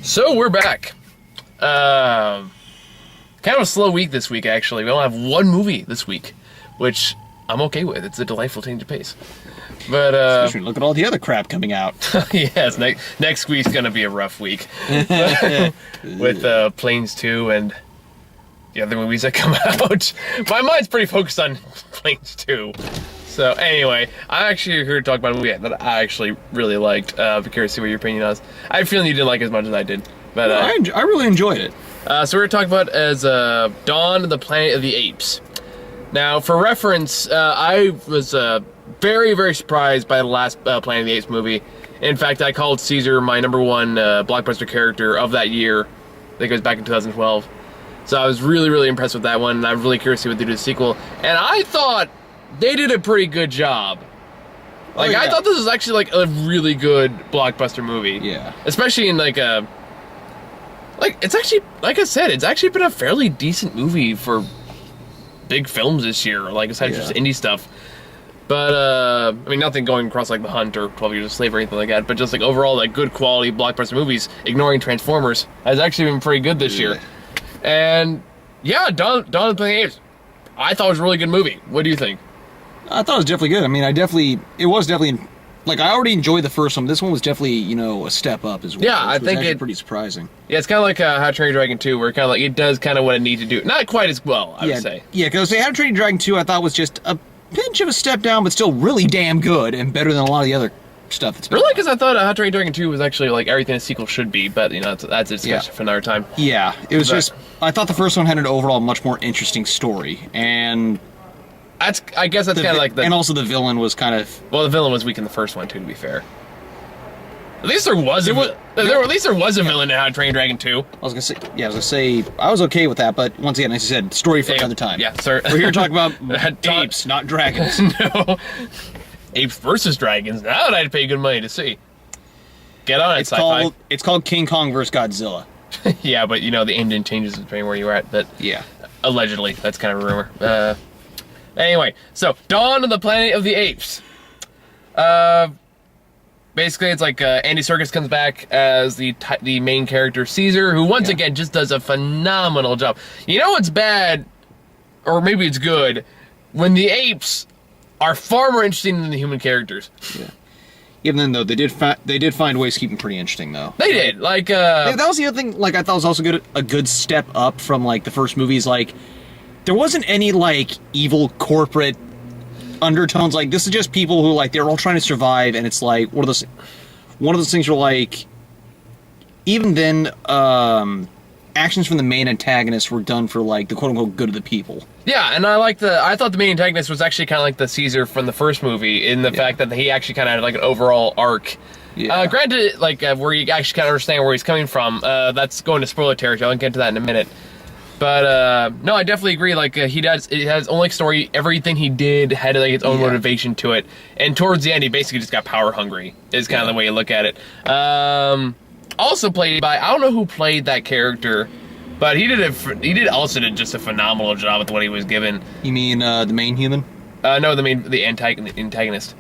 So we're back. Kind of a slow week this week, actually. We only have one movie this week, which I'm okay with. It's a delightful change of pace. But especially look at all the other crap coming out. yes, next week's gonna be a rough week with Planes 2 and the other movies that come out. My mind's pretty focused on Planes 2. So anyway, I'm actually here to talk about a movie that I actually really liked. I'm curious to see what your opinion is. I have a feeling you didn't like it as much as I did. But I really enjoyed it. So we're going to talk about as Dawn of the Planet of the Apes. Now, for reference, I was very, very surprised by the last Planet of the Apes movie. In fact, I called Caesar my number one blockbuster character of that year. I think it was back in 2012. So I was really, really impressed with that one, and I'm really curious to see what they do to the sequel. And I thought they did a pretty good job. Like, I thought this was actually, like, a really good blockbuster movie. Yeah. Especially in, like, a... Like, it's actually, like I said, it's actually been a fairly decent movie for big films this year. Like, aside just indie stuff. But, I mean, nothing going across, like, The Hunt or 12 Years a Slave or anything like that. But just, like, overall, like, good quality blockbuster movies, ignoring Transformers, has actually been pretty good this year. And, yeah, Dawn of the Planet of the Apes, I thought it was a really good movie. What do you think? I thought it was definitely good. I mean, it was definitely, like, I already enjoyed the first one. This one was definitely, you know, a step up as well. Yeah, I think it's pretty surprising. Yeah, it's kind of like How to Train Your Dragon 2, where it kind of like, it does kind of what it needs to do. Not quite as well, I would say. Yeah, because How to Train Your Dragon 2, I thought was just a pinch of a step down, but still really damn good and better than a lot of the other stuff that's been really, because I thought How to Train Your Dragon 2 was actually like everything a sequel should be, but, you know, that's a discussion for another time. Yeah, it was just, I thought the first one had an overall much more interesting story, and... I guess that's kind of like the... And also the villain was kind of... Well, the villain was weak in the first one, too, to be fair. At least there was a villain in How to Train Your Dragon 2. I was gonna say, I was okay with that, but once again, as I said, story for another time. Yeah, sir. We're here to talk about apes, not dragons. No. Apes versus dragons. Now that I'd pay good money to see. Get on it, sci-fi. It's called King Kong vs. Godzilla. Yeah, but, you know, the engine changes depending where you're at, but... Yeah. Allegedly. That's kind of a rumor. Anyway, so, Dawn of the Planet of the Apes. Basically, it's like Andy Serkis comes back as the main character, Caesar, who once again just does a phenomenal job. You know what's bad, or maybe it's good, when the apes are far more interesting than the human characters. Yeah. Even then, though, they did find ways to keep them pretty interesting, though. They did, like... that was the other thing, like, I thought was also a good step up from, like, the first movies, like... There wasn't any, like, evil corporate undertones. Like, this is just people who, like, they're all trying to survive, and it's like, one of those things where, like, even then, actions from the main antagonists were done for, like, the quote-unquote good of the people. Yeah, and I thought the main antagonist was actually kind of like the Caesar from the first movie, in the fact that he actually kind of had, like, an overall arc. Yeah. Granted, like, where you actually kind of understand where he's coming from, that's going to spoiler territory. I'll get to that in a minute. But, no, I definitely agree, like, it has its own, like, story. Everything he did had, like, its own motivation to it. And towards the end, he basically just got power hungry, is kind of the way you look at it. Also played by, I don't know who played that character, but he did just a phenomenal job with what he was given. You mean, the main human? No, the antagonist.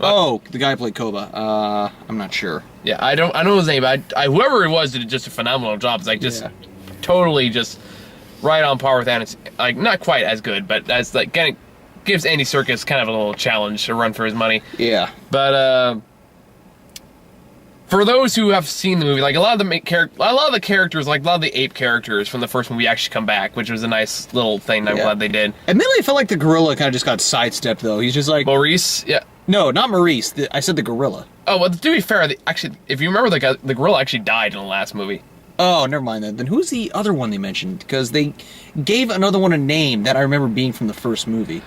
Oh, the guy who played Koba. I'm not sure. Yeah, I don't know his name, but whoever it was did just a phenomenal job. It's like, just totally just... right on par with Andy, like, not quite as good, but that's like kind of gives Andy Serkis kind of a little challenge to run for his money. Yeah. But for those who have seen the movie, like a lot of the characters, like a lot of the ape characters from the first movie actually come back, which was a nice little thing. I'm glad they did. Admittedly, I felt like the gorilla kind of just got sidestepped though. He's just like Maurice. Yeah. No, not Maurice. I said the gorilla. Oh well, to be fair, actually, if you remember, the gorilla actually died in the last movie. Oh, never mind then. Then who's the other one they mentioned? Because they gave another one a name that I remember being from the first movie.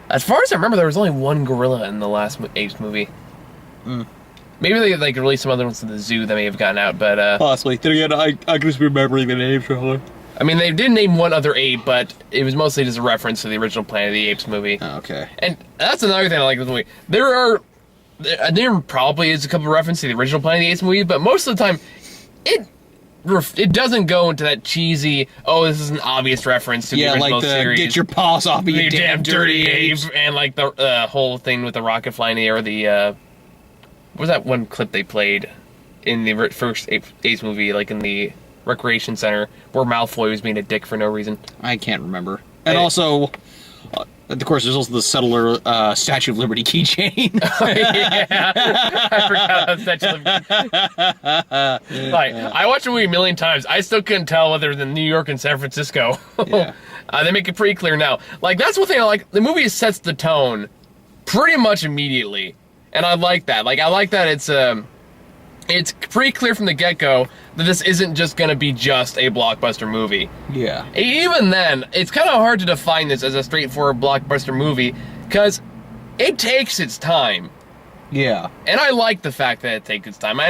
As far as I remember, there was only one gorilla in the last Apes movie. Maybe they like released some other ones to the zoo that may have gotten out, but possibly. Then again, I just remembering the names probably. I mean, they did name one other ape, but it was mostly just a reference to the original Planet of the Apes movie. Oh, okay. And that's another thing I like with the movie. There probably is a couple of references to the original Planet of the Apes movie, but most of the time, it doesn't go into that cheesy, oh, this is an obvious reference to the original series. Get your paws off me, you damn dirty ape. And like the whole thing with the rocket flying in the air, what was that one clip they played? in the first Apes movie, like in the recreation center, where Malfoy was being a dick for no reason. I can't remember. And also, of course, there's also the Settler Statue of Liberty keychain. Yeah, I forgot about Statue of Liberty. Like, I watched the movie a million times. I still couldn't tell whether it was in New York and San Francisco. Yeah. They make it pretty clear now. Like, that's one thing I like. The movie sets the tone pretty much immediately, and I like that. Like, I like that it's pretty clear from the get-go that this isn't just going to be just a blockbuster movie. Yeah. Even then, it's kind of hard to define this as a straightforward blockbuster movie, because it takes its time. Yeah. And I like the fact that it takes its time. We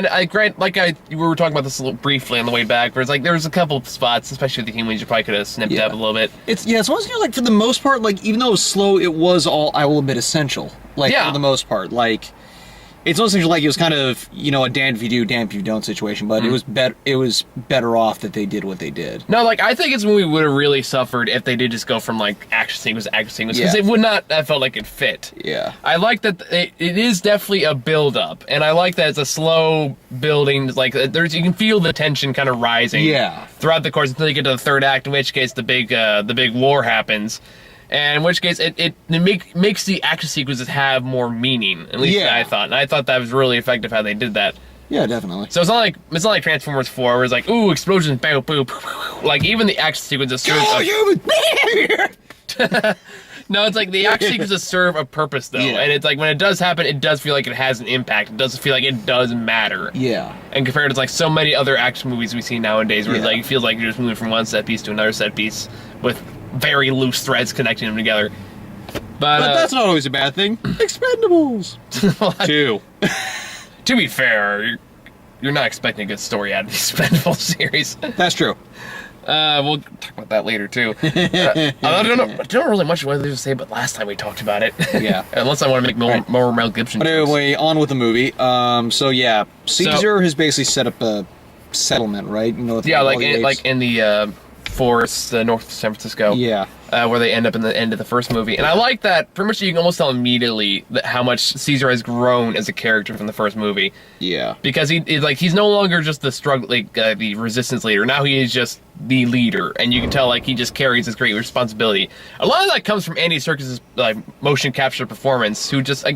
were talking about this a little briefly on the way back, where it's like there's a couple of spots, especially with the humans, you probably could have snipped up a little bit. It's as long as you're like, for the most part, like, even though it was slow, it was all, I will admit, essential. Like, for the most part. Like, it's almost like it was kind of, a damned if you do, damned if you don't situation, but it was better off that they did what they did. No, like, I think this movie would have really suffered if they did just go from, like, action sequence to action sequence, because it would not have felt like it fit. Yeah. I like that it is definitely a build-up, and I like that it's a slow building, like, you can feel the tension kind of rising throughout the course until you get to the third act, in which case the big war happens. And in which case, it makes the action sequences have more meaning. At least I thought, and I thought that was really effective how they did that. Yeah, definitely. So it's not like Transformers 4, where it's like, ooh, explosions, boom, boom. Like, even the action sequences serve. No, it's like the action sequences serve a purpose though, and it's like when it does happen, it does feel like it has an impact. It does feel like it does matter. Yeah. And compared to like so many other action movies we see nowadays, where it feels like you're just moving from one set piece to another set piece with very loose threads connecting them together. But that's not always a bad thing. Expendables. 2. To be fair, you're not expecting a good story out of the Expendables series. That's true. We'll talk about that later too. I don't really much what to say, but last time we talked about it. Yeah. Unless I want to make more Mel Gibson. But anyway, on with the movie. So yeah, Caesar has basically set up a settlement, right? Like in the forest north of San Francisco. Yeah. Where they end up in the end of the first movie. And I like that. Pretty much you can almost tell immediately how much Caesar has grown as a character from the first movie. Yeah. Because he's no longer just the the resistance leader. Now he is just the leader. And you can tell he just carries this great responsibility. A lot of that comes from Andy Serkis' motion capture performance, who just he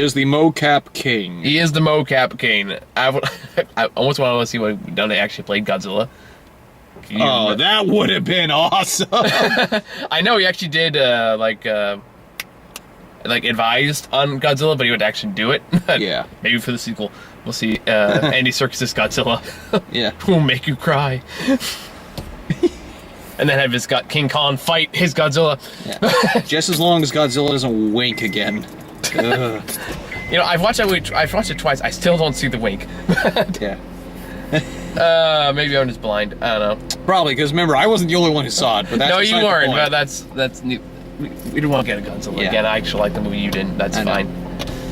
is the mocap king. He is the mocap king. I almost want to see what he'd done. They actually played Godzilla. That would have been awesome. I know he actually did advised on Godzilla, but he would actually do it. Yeah. Maybe for the sequel, we'll see Andy Serkis' Godzilla. Yeah. Who'll make you cry. And then have his King Kong fight his Godzilla. Yeah. Just as long as Godzilla doesn't wink again. I've watched it twice. I still don't see the wink. Yeah. Maybe I'm just blind. I don't know. Probably, because remember, I wasn't the only one who saw it. But that's no, you weren't. But that's new. We didn't want to get a Godzilla again. I actually like the movie. You didn't. That's fine.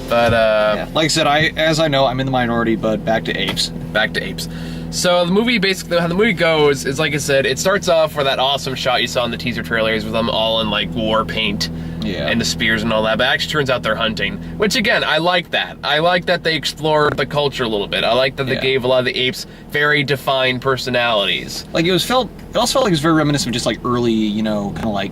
But like I said, I'm in the minority. But back to Apes. Back to Apes. So the movie, basically, how the movie goes is, like I said, it starts off with that awesome shot you saw in the teaser trailers with them all in war paint. Yeah. And the spears and all that, but it actually turns out they're hunting. Which, again, I like that. I like that they explored the culture a little bit. I like that they gave a lot of the apes very defined personalities. It also felt like it was very reminiscent of just early, kind of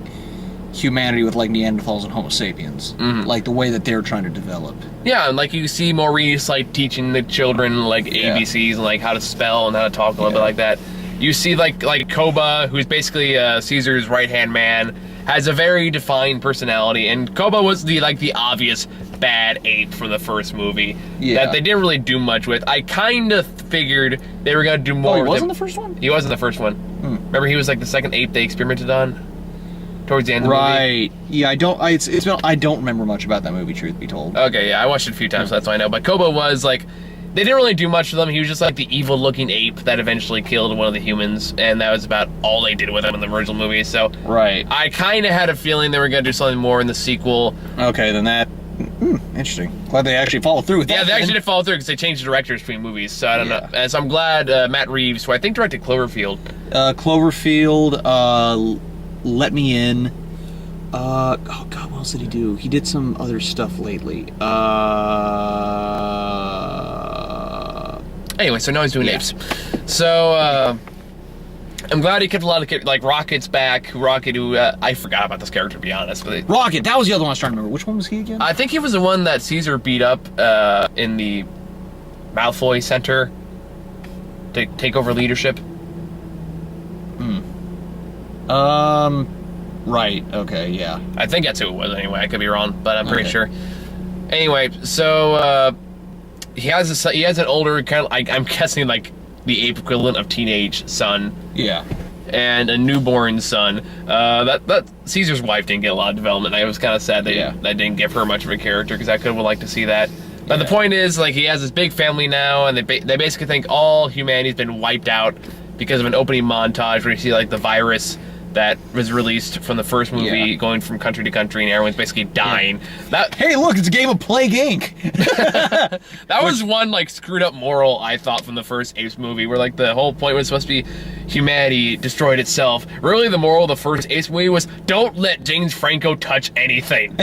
humanity with Neanderthals and Homo sapiens. Mm-hmm. The way that they're trying to develop. Yeah, and you see Maurice teaching the children ABCs and how to spell and how to talk a little bit like that. You see Koba, who's basically Caesar's right-hand man, has a very defined personality, and Koba was the obvious bad ape for the first movie that they didn't really do much with. I kind of figured they were gonna do more. Oh, he wasn't the first one? He wasn't the first one. Remember, he was the second ape they experimented on towards the end of the movie. Right. Yeah, I don't remember much about that movie, truth be told. Okay, yeah, I watched it a few times, so that's why I know. But Koba was they didn't really do much with him. He was just the evil-looking ape that eventually killed one of the humans, and that was about all they did with him in the original movie. So, I kind of had a feeling they were going to do something more in the sequel. Okay, then that... interesting. Glad they actually followed through with that. Yeah, they actually did follow through because they changed the directors between movies, so I don't know. And so I'm glad Matt Reeves, who I think directed Cloverfield. Cloverfield, Let Me In. Oh God, what else did he do? He did some other stuff lately. Anyway, so now he's doing Apes. So, I'm glad he kept a lot of like Rocket's back. Rocket, who I forgot about this character, to be honest. But Rocket, that was the other one I was trying to remember. Which one was he again? I think he was the one that Caesar beat up in the Malfoy Center to take over leadership. Right. Okay. Yeah. I think that's who it was. Anyway, I could be wrong, but I'm pretty sure. Anyway, so he has an older kind of, I'm guessing like the ape equivalent of teenage son. Yeah. And a newborn son. That Caesar's wife didn't get a lot of development. I was kind of sad that didn't give her much of a character, because I could have liked to see that. But the point is, like, he has this big family now, and they basically think all humanity's been wiped out because of an opening montage where you see like the virus that was released from the first movie going from country to country, and everyone's basically dying. Hey, look, it's a game of Plague Inc. That was one like screwed up moral, I thought, from the first Apes movie, where like the whole point was supposed to be humanity destroyed itself. Really, the moral of the first Apes movie was don't let James Franco touch anything.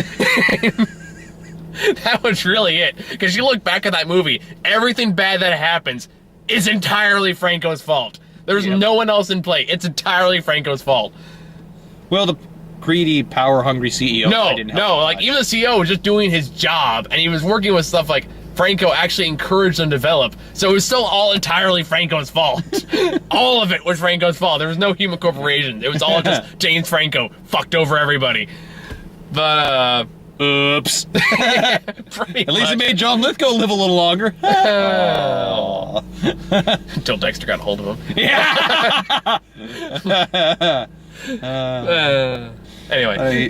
That was really it. Because you look back at that movie, everything bad that happens is entirely Franco's fault. There's no one else in play. It's entirely Franco's fault. Well, the greedy, power-hungry CEO. Like even the CEO was just doing his job, and he was working with stuff like Franco actually encouraged them to develop. So it was still all entirely Franco's fault. All of it was Franco's fault. There was no human corporation. It was all just James Franco fucked over everybody. But oops. At least it made John Lithgow live a little longer. Until Dexter got hold of him. Anyway.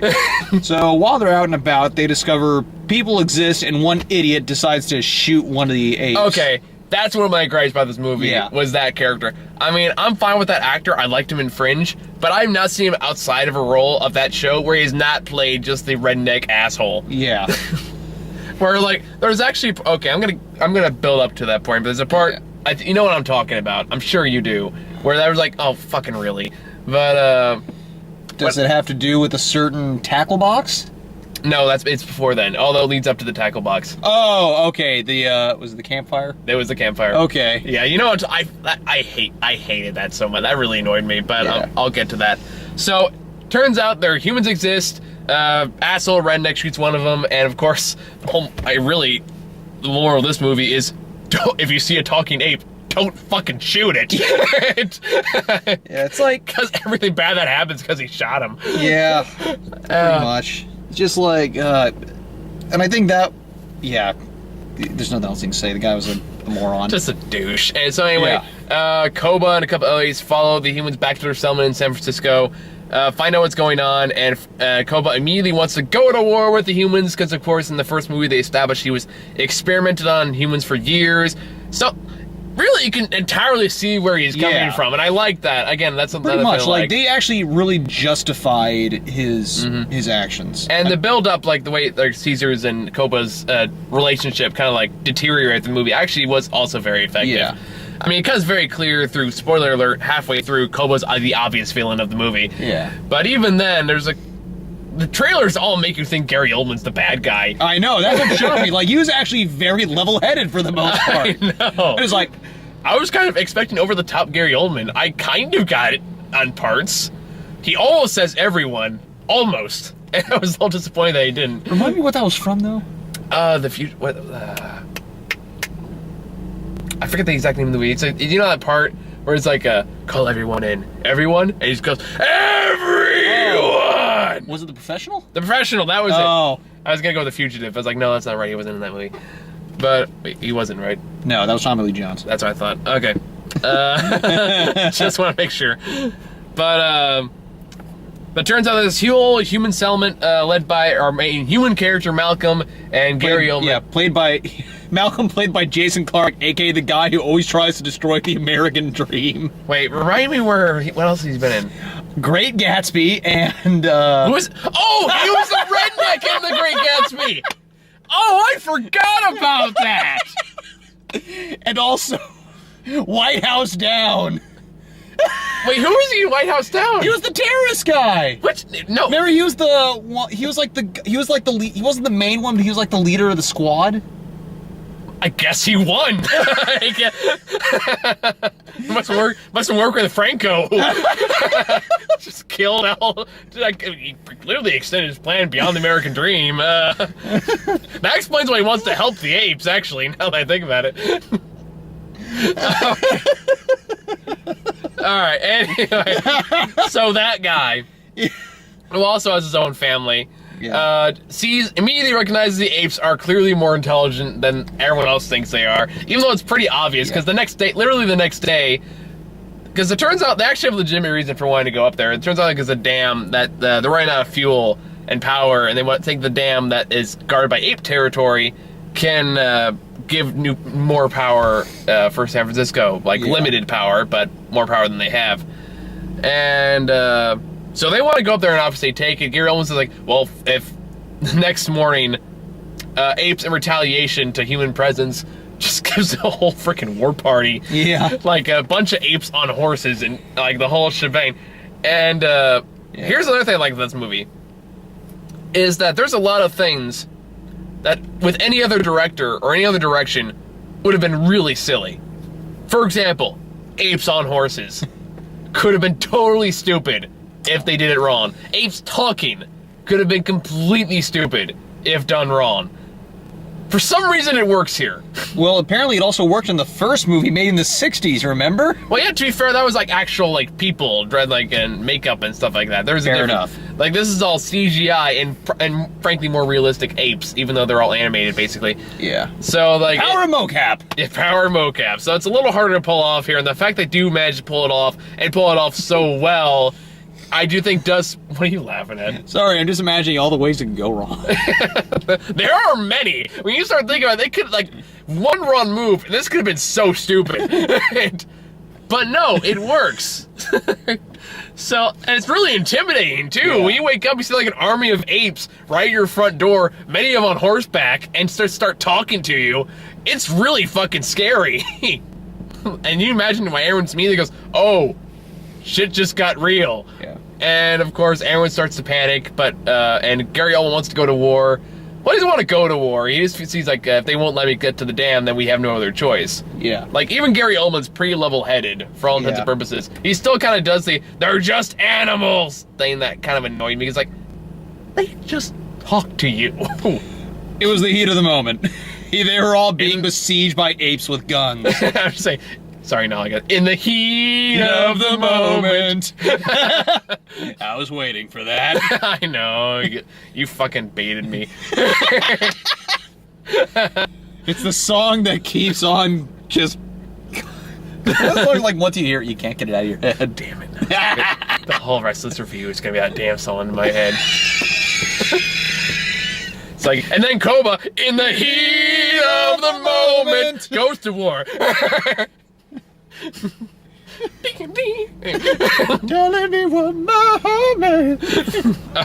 So while they're out and about, they discover people exist, and one idiot decides to shoot one of the apes. Okay, that's one of my gripes about this movie, was that character. I mean, I'm fine with that actor. I liked him in Fringe, but I've not seen him outside of a role of that show where he's not played just the redneck asshole. Yeah. Where like there's actually I'm gonna build up to that point, but there's a part you know what I'm talking about. I'm sure you do. Where that was like, oh fucking really, but does it have to do with a certain tackle box? No, it's before then. Although it leads up to the tackle box. Oh, okay. Was it the campfire? It was the campfire. Okay. Yeah, you know what? I hated that so much. That really annoyed me. But I'll get to that. So turns out there humans exist. Asshole redneck shoots one of them, and of course, the moral of this movie is, if you see a talking ape, don't fucking shoot it. It's like, because everything bad that happens because he shot him. Yeah, pretty much. Just like, and I think that, there's nothing else you can say. The guy was a moron. Just a douche. And so anyway, Koba and a couple others follow the humans back to their settlement in San Francisco, find out what's going on, and Koba immediately wants to go to war with the humans, because of course in the first movie they established he was experimented on humans for years. So really, you can entirely see where he's coming from, and I like that. Again, that's something pretty that I much feel like they actually really justified his actions, and the build up, like the way like Caesar's and Koba's relationship kind of like deteriorated the movie, actually was also very effective. Yeah. I mean, it becomes very clear through, spoiler alert, halfway through, Koba's the obvious villain of the movie. Yeah. But even then, the trailers all make you think Gary Oldman's the bad guy. I know, that's what shocked me. Like, he was actually very level-headed for the most part. I know. It was like, I was kind of expecting over-the-top Gary Oldman. I kind of got it on parts. He almost says everyone. Almost. And I was a little disappointed that he didn't. Remind me what that was from, though? The future... What... I forget the exact name of the movie. It's like, you know that part where it's like, call everyone in. Everyone? And he just goes, everyone! Was it The Professional? The Professional, that was it. Oh. I was gonna go with The Fugitive. I was like, no, that's not right. He wasn't in that movie. But wait, he wasn't, right? No, that was Tommy Lee Jones. That's what I thought. Okay. Just want to make sure. But turns out this whole human settlement led by our main human character, Malcolm, and Gary Oldman. Yeah, Malcolm, played by Jason Clarke, a.k.a. the guy who always tries to destroy the American dream. Wait, remind me what else he's been in? Great Gatsby and, he was the redneck in The Great Gatsby! Oh, I forgot about that! And also, White House Down. Wait, who was he in White House Down? He was the terrorist guy. Which no? Remember, he wasn't the main one, but he was like the leader of the squad. I guess he won. must work with Franco. Just killed all. He literally extended his plan beyond the American dream. That explains why he wants to help the apes. Actually, now that I think about it. All right. Anyway, so that guy, who also has his own family. Yeah. Immediately recognizes the apes are clearly more intelligent than everyone else thinks they are, even though it's pretty obvious, because literally the next day, because it turns out they actually have a legitimate reason for wanting to go up there. It turns out like it's a dam that they're running out of fuel and power, and they want to take the dam that is guarded by ape territory, can give more power for San Francisco, like limited power, but more power than they have. And so they want to go up there and obviously take it. Gary Oldman is like, well, if the next morning apes in retaliation to human presence just gives a whole freaking war party. Yeah. Like a bunch of apes on horses and like the whole shebang. And here's another thing I like about this movie, is that there's a lot of things that with any other director or any other direction would have been really silly. For example, apes on horses. Could have been totally stupid if they did it wrong. Apes talking could have been completely stupid if done wrong. For some reason, it works here. Well, apparently it also worked in the first movie made in the 60s, remember? Well, yeah, to be fair, that was like actual like people, and makeup and stuff like that. There's Fair enough. Like this is all CGI and frankly more realistic apes, even though they're all animated basically. Yeah. So like Power mocap. Yeah, power mocap. So it's a little harder to pull off here, and the fact they do manage to pull it off and pull it off so well, I do think does. What are you laughing at? Sorry, I'm just imagining all the ways it can go wrong. There are many. When you start thinking about it, they could, like, one wrong move, and this could have been so stupid. But no, it works. So, and it's really intimidating, too. Yeah. When you wake up, you see, like, an army of apes right at your front door, many of them on horseback, and start talking to you. It's really fucking scary. And you imagine why everyone's immediately goes, oh, shit just got real. Yeah. And of course, everyone starts to panic, but and Gary Oldman wants to go to war. Well, he doesn't want to go to war. He just sees like, if they won't let me get to the dam, then we have no other choice. Yeah. Like, even Gary Oldman's pretty level-headed, for all intents and purposes. He still kind of does the, they're just animals thing that kind of annoyed me. He's like, they just talk to you. It was the heat of the moment. They were all being besieged by apes with guns. I'm just saying, sorry, now I got in the heat of the moment. I was waiting for that. I know, you fucking baited me. It's the song that keeps on just... like once you hear it, you can't get it out of your head. Damn it. The whole rest of this review is going to be that damn song in my head. It's like, and then Koba, in the heat of the moment, goes to war. Telling me what moment.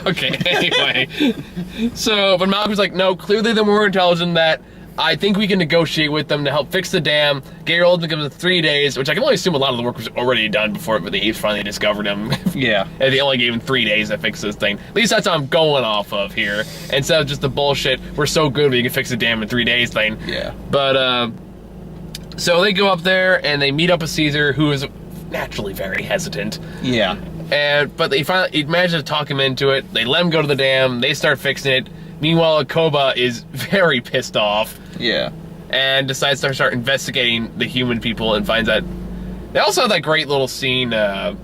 Okay, anyway. So, but Malcolm's like, no, clearly they're more intelligent than that. I think we can negotiate with them to help fix the dam. Gary Oldman gives them 3 days, which I can only assume a lot of the work was already done before the apes finally discovered him. Yeah. And they only gave him 3 days to fix this thing. At least that's what I'm going off of here. Instead of just the bullshit, we're so good we can fix the dam in 3 days thing. Yeah. But, so they go up there and they meet up with Caesar, who is naturally very hesitant. Yeah. But he managed to talk him into it. They let him go to the dam. They start fixing it. Meanwhile, Koba is very pissed off. Yeah. And decides to start investigating the human people and finds out. They also have that great little scene. Oh,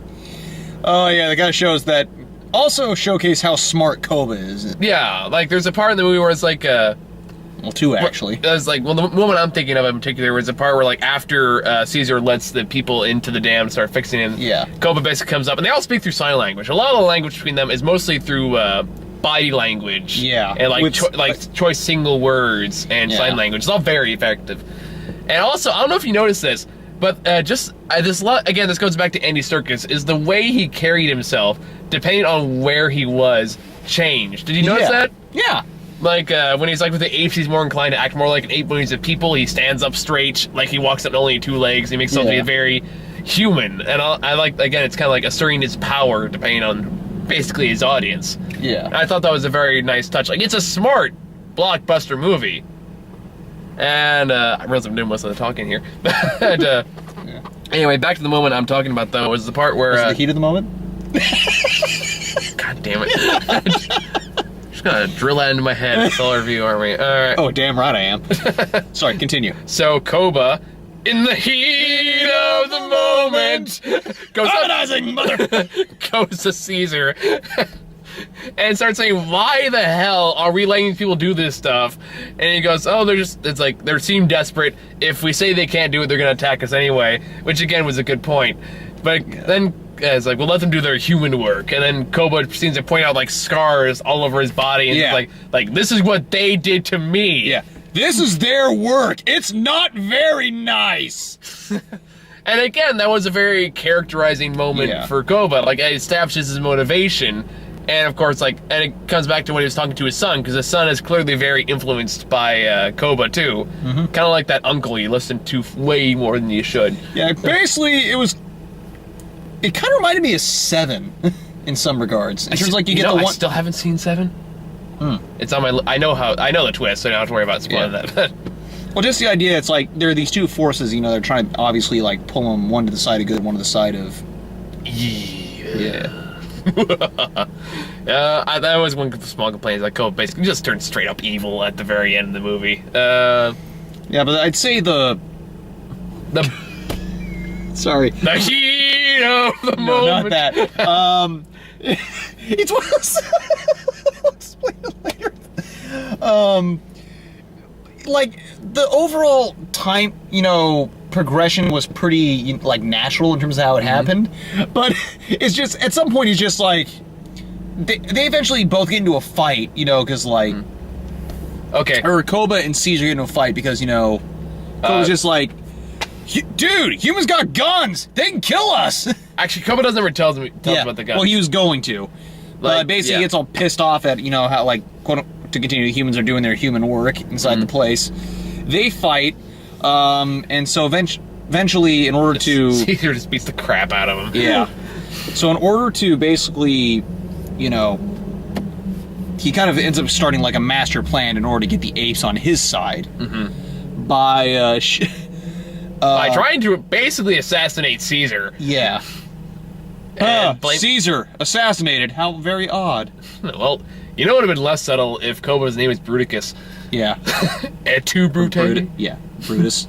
yeah, the guy shows that. Also showcase how smart Koba is. Yeah, like there's a part in the movie where it's like. Well, 2 actually. It's like, well, the moment I'm thinking of in particular was a part where, like, after Caesar lets the people into the dam and start fixing it. Yeah. Koba basically comes up, and they all speak through sign language. A lot of the language between them is mostly through body language. Yeah. And like choice single words and sign language. It's all very effective. And also, I don't know if you noticed this, but this goes back to Andy Serkis, is the way he carried himself, depending on where he was, changed. Did you notice that? Yeah. Like, when he's like with the apes, he's more inclined to act more like an ape. When he's with people, he stands up straight, like he walks up only 2 legs. He makes himself be very human. And I like, again, it's kind of like asserting his power depending on basically his audience. Yeah. And I thought that was a very nice touch. Like, it's a smart blockbuster movie. And And I realize I'm doing most of the talking here. But, anyway, back to the moment I'm talking about, though, was the part where... Was it the heat of the moment? God damn it. Just gonna drill that into my head. That's all our view, aren't we? All right. Oh, damn right I am. Sorry, continue. So, Koba, in the heat of the moment, goes to Caesar and starts saying, why the hell are we letting people do this stuff? And he goes, oh, they seem desperate. If we say they can't do it, they're gonna attack us anyway, which again was a good point. But then it's like, well, let them do their human work. And then Koba seems to point out like scars all over his body, and it's like this is what they did to me. Yeah. This is their work. It's not very nice. And again, that was a very characterizing moment for Koba. Like, it establishes his motivation. And of course, and it comes back to when he was talking to his son, because his son is clearly very influenced by Koba too. Mm-hmm. Kind of like that uncle you listen to way more than you should. Yeah, basically, it kind of reminded me of Seven in some regards. In terms, like, you get the one. I still haven't seen Seven. It's on my. I know the twist, so I don't have to worry about spoiling that. Well, just the idea, it's like there are these two forces. They're trying to obviously like pull them one to the side of good, one to the side of. Yeah. That was one small complaint. Like, Koba basically just turned straight up evil at the very end of the movie. Yeah, but I'd say the sorry. The heat of the moment. No, not that. It's one of those. I'll explain it later. Like, the overall time, progression was pretty, natural in terms of how it happened. But it's just, at some point, he's just like, they eventually both get into a fight, because, like... Okay. Or Koba and Caesar get into a fight because, Koba's just like, dude, humans got guns! They can kill us! Actually, Koba doesn't ever tell us about the guns. Well, he was going to. Basically, he gets all pissed off at, how, quote, to continue, the humans are doing their human work inside the place. They fight, and so eventually, in order to... Caesar just beats the crap out of him. Yeah. So in order to basically, he kind of ends up starting like a master plan in order to get the apes on his side. Mm-hmm. By trying to basically assassinate Caesar. Yeah. Caesar assassinated. How very odd. Well, it would have been less subtle if Koba's name is Bruticus. Yeah. Et tu, Brute? Yeah, Brutus.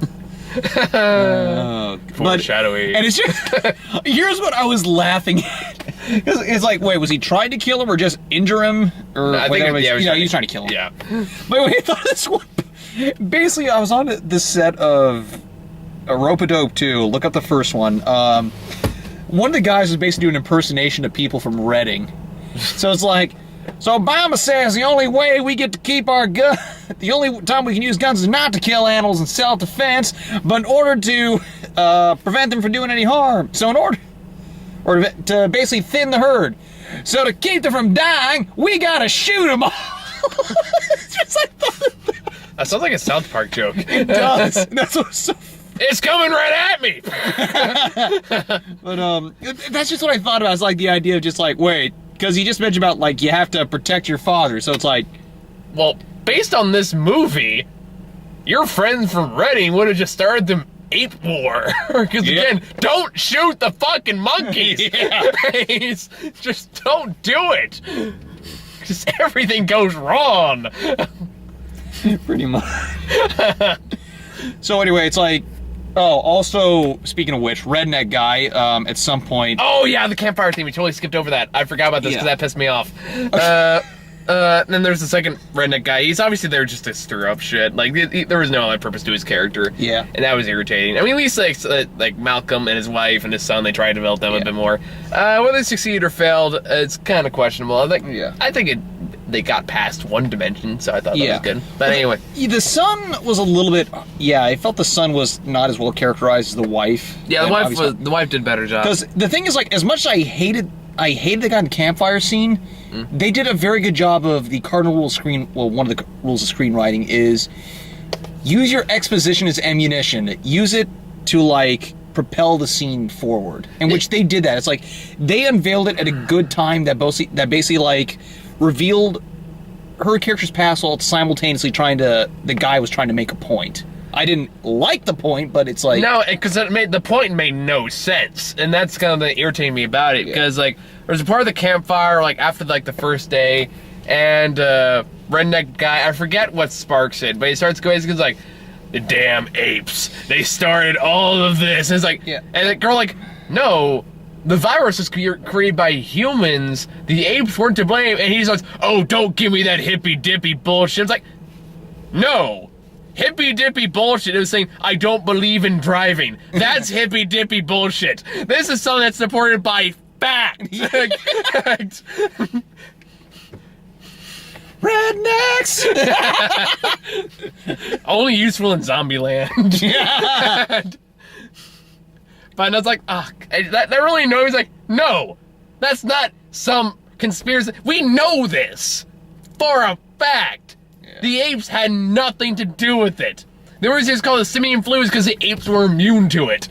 Foreshadowing. And it's just... Here's what I was laughing at. It's like, wait, was he trying to kill him or just injure him? Or I think he was trying to kill him. Yeah. But wait, I thought this one... Basically, I was on the set of A Rope-a-Dope 2. Look up the first one. One of the guys was basically doing an impersonation of people from Reading. So it's like... So Obama says the only way we get to keep our gun, the only time we can use guns is not to kill animals in self-defense, but in order to prevent them from doing any harm. So in order to basically thin the herd. So to keep them from dying, we gotta shoot them all. That sounds like a South Park joke. It does. That's what's so... It's coming right at me. But that's just what I thought about. It's like the idea of just like, wait. Because he just mentioned about, like, you have to protect your father, so it's like... Well, based on this movie, your friends from Reading would have just started the ape war. Because, again, don't shoot the fucking monkeys! Just don't do it! Just everything goes wrong! Pretty much. So anyway, it's like... Oh, also, speaking of which, redneck guy, at some point... Oh, yeah, the campfire thing. We totally skipped over that. I forgot about this because that pissed me off. Then there's the second redneck guy. He's obviously there just to stir up shit. Like, there was no other purpose to his character. Yeah. And that was irritating. I mean, at least, like Malcolm and his wife and his son, they tried to develop them a bit more. Whether they succeeded or failed, it's kind of questionable. I think they got past one dimension, so I thought that was good. But anyway. The son was a little bit... Yeah, I felt the son was not as well characterized as the wife. Yeah, the wife did a better job. Because the thing is, like, as much as I hated the guy in the campfire scene, they did a very good job of the cardinal rule of one of the rules of screenwriting is use your exposition as ammunition. Use it to, like, propel the scene forward. In which they did that. It's like, they unveiled it at a good time that basically, like, revealed her character's past while simultaneously the guy was trying to make a point. I didn't like the point, but it's like... No, because the point made no sense. And that's kind of the irritating me about it. Because, like, there's a part of the campfire, like, after, like, the first day, and, redneck guy, I forget what sparks it, but he starts going, he's like, the damn apes, they started all of this. And it's like, and the girl, like, no, the virus was created by humans, the apes weren't to blame, and he's like, oh, don't give me that hippy-dippy bullshit. It's like, no. Hippy-dippy bullshit is saying, I don't believe in driving. That's hippy-dippy bullshit. This is something that's supported by fact. Rednecks! Only useful in Zombieland. Yeah. But it's like, that really knows, like, no, that's not some conspiracy. We know this for a fact. The apes had nothing to do with it. The reason it's called the simian flu is because the apes were immune to it.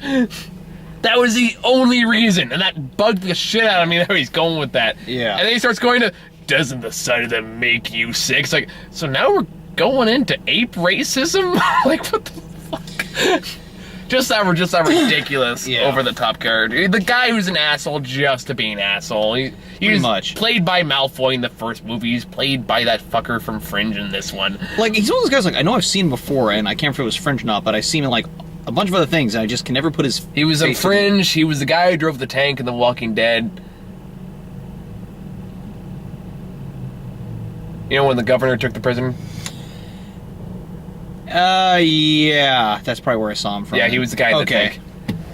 That was the only reason, and that bugged the shit out of me that he's going with that. Yeah. And then he starts going to, doesn't the sight of them make you sick? It's like, so now we're going into ape racism? Like, what the fuck? Just that ridiculous, over-the-top character. The guy who's an asshole just to be an asshole. He's played by Malfoy in the first movie. He's played by that fucker from Fringe in this one. Like, he's one of those guys, like, I know I've seen him before, and I can't remember if it was Fringe or not, but I've seen him, like, a bunch of other things, and I just can never put his... He was in Fringe. He was the guy who drove the tank in The Walking Dead. You know when the governor took the prisoner? Yeah, that's probably where I saw him from. Yeah, he was the guy in the tank.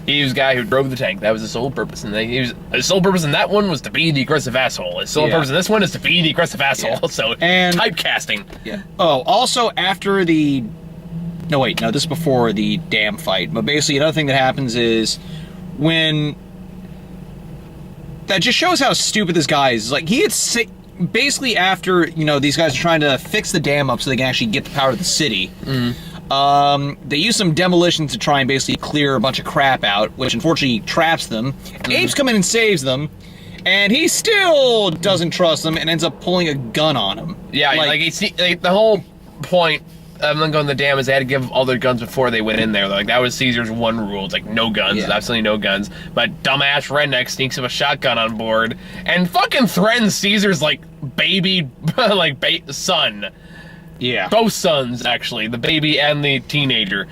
He was the guy who drove the tank. That was his sole purpose. And his sole purpose in that one was to be the aggressive asshole. His sole purpose in this one is to be the aggressive asshole. Yeah. So, typecasting. Yeah. Oh, also after the... No, wait, no, this is before the dam fight. But basically, another thing that happens is when... That just shows how stupid this guy is. Like, he had... Basically, after, you know, these guys are trying to fix the dam up so they can actually get the power to the city, they use some demolition to try and basically clear a bunch of crap out, which unfortunately traps them. Apes come in and saves them, and he still doesn't trust them and ends up pulling a gun on him. Yeah, like the whole point of them going to the dam is they had to give all their guns before they went in there. Like, that was Caesar's one rule. It's like, no guns, absolutely no guns. But dumbass redneck sneaks up a shotgun on board and fucking threatens Caesar's, like, baby, son. Yeah. Both sons, actually. The baby and the teenager.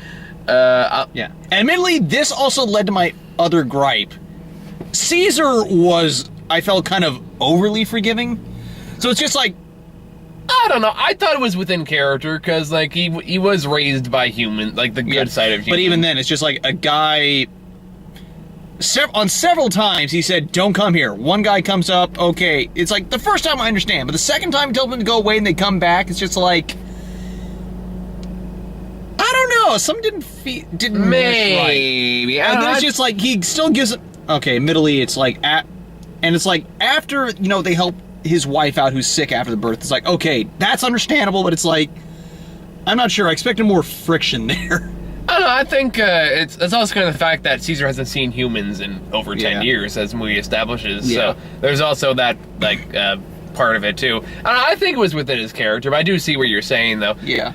Yeah. Admittedly, this also led to my other gripe. Caesar was, I felt, kind of overly forgiving. So it's just like, I don't know. I thought it was within character because, like, he was raised by human, like the good side of human. But even then, it's just like a guy. On several times, he said, "Don't come here." One guy comes up, okay. It's like the first time I understand, but the second time he told them to go away and they come back, it's just like, I don't know. Some didn't maybe. Right. And then it's just like he still gives it. Okay, admittedly, it's like and it's like after they help his wife out who's sick after the birth. It's like, okay, that's understandable, but it's like, I'm not sure. I expected more friction there. I don't know. I think it's also kind of the fact that Caesar hasn't seen humans in over 10 years, as the movie establishes. Yeah. So there's also that, like, part of it, too. I think it was within his character, but I do see what you're saying, though. Yeah.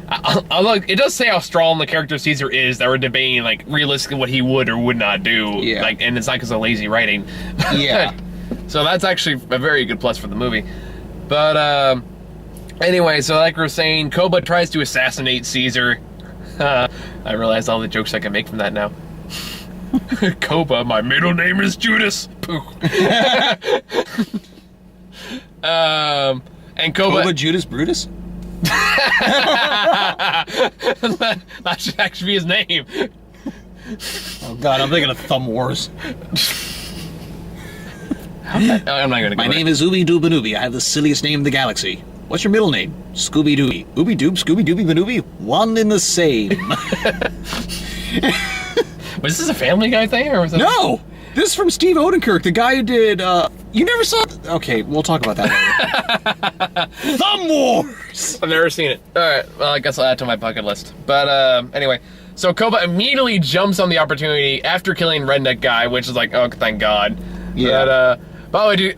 Look, it does say how strong the character Caesar is that we're debating, like, realistically what he would or would not do. Yeah. Like, and it's not because of lazy writing. Yeah. So that's actually a very good plus for the movie. But, anyway, so like we were saying, Koba tries to assassinate Caesar. I realize all the jokes I can make from that now. Koba, my middle name is Judas. And Koba Judas Brutus? That should actually be his name. Oh god, I'm thinking of Thumb Wars. I'm not gonna go. My name is Ooby Doobanooby. I have the silliest name in the galaxy. What's your middle name? Scooby Dooby. Ooby Doob, Scooby Dooby Banooby. One in the same. Was this a Family Guy thing, or was that? No! This is from Steve Odenkirk, the guy who did, you never saw... Okay, we'll talk about that later. Thumb Wars! I've never seen it. Alright, well, I guess I'll add to my bucket list. But, anyway. So Koba immediately jumps on the opportunity after killing Redneck Guy, which is like, oh, thank God. Yeah. But, by the way, dude,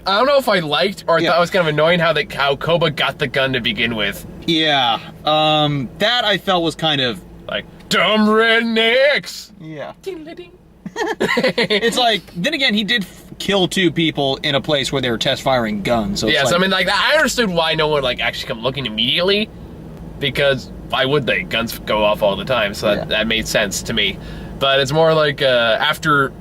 I don't know if I liked or I thought it was kind of annoying how Koba got the gun to begin with. Yeah. That I felt was kind of... Like, dumb rednecks! Yeah. It's like, then again, he did kill 2 people in a place where they were test firing guns. So yeah, so I mean, like, I understood why no one, like, actually come looking immediately, because why would they? Guns go off all the time, so that made sense to me. But it's more like, after...